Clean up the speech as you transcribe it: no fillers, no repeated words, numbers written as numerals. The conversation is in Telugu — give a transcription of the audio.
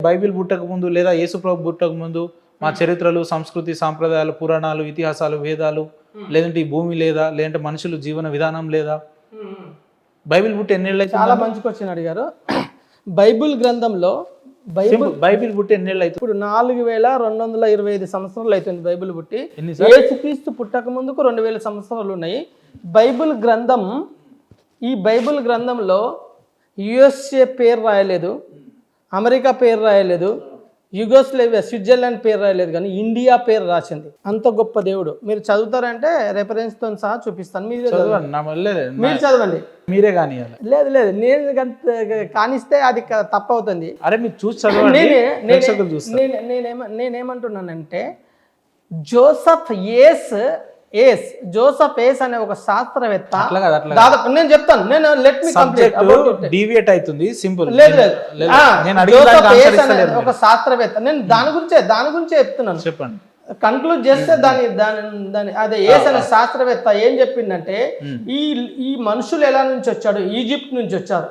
బైబిల్ పుట్టక ముందు లేదా యేసుప్రభు పుట్టక ముందు మా చరిత్రలు, సంస్కృతి, సాంప్రదాయాలు, పురాణాలు, ఇతిహాసాలు, వేదాలు, లేదంటే ఈ భూమి లేదా, లేదంటే మనుషులు జీవన విధానం లేదా? బైబిల్ పుట్టి ఎన్నేళ్ళు అయితే? చాలా మంచి క్వశ్చన్ అడిగారు. బైబిల్ గ్రంథంలో బైబిల్ పుట్టి ఎన్నేళ్ళు అయితే? ఇప్పుడు 4225 సంవత్సరాలు అవుతుంది బైబిల్ పుట్టి. యేసుక్రీస్తు పుట్టక ముందుకు 2000 సంవత్సరాలు ఉన్నాయి. బైబిల్ గ్రంథం, ఈ బైబిల్ గ్రంథంలో యుఎస్ఏ పేరు రాయలేదు, అమెరికా పేరు రాయలేదు, యుగోస్లేవియా స్విట్జర్లాండ్ పేరు రాయలేదు, కానీ ఇండియా పేరు రాసింది. అంత గొప్ప దేవుడు. మీరు చదువుతారంటే రెఫరెన్స్తో సహా చూపిస్తాను. మీరు చదవండి. మీరే కానీ లేదు నేను కానిస్తే అది తప్పవుతుంది. అరే మీరు చూసి చదవండి. నేనేమంటున్నానంటే జోసఫ్ ఏస్ అనే ఒక శాస్త్రవేత్త, దాదాపు నేను చెప్తాను, నేను లెట్ మీ కంప్లీట్ డీవియేట్ అవుతుంది. సింపుల్. జోసఫ్ ఏస్ అనే ఒక శాస్త్రవేత్త, నేను దాని గురించే చెప్తున్నాను. చెప్పండి. కన్క్లూడ్ చేస్తే దాని అదే ఏస్ అనే శాస్త్రవేత్త ఏం చెప్పిందంటే, ఈ మనుషులు ఎలా నుంచి వచ్చాడు? ఈజిప్ట్ నుంచి వచ్చారు.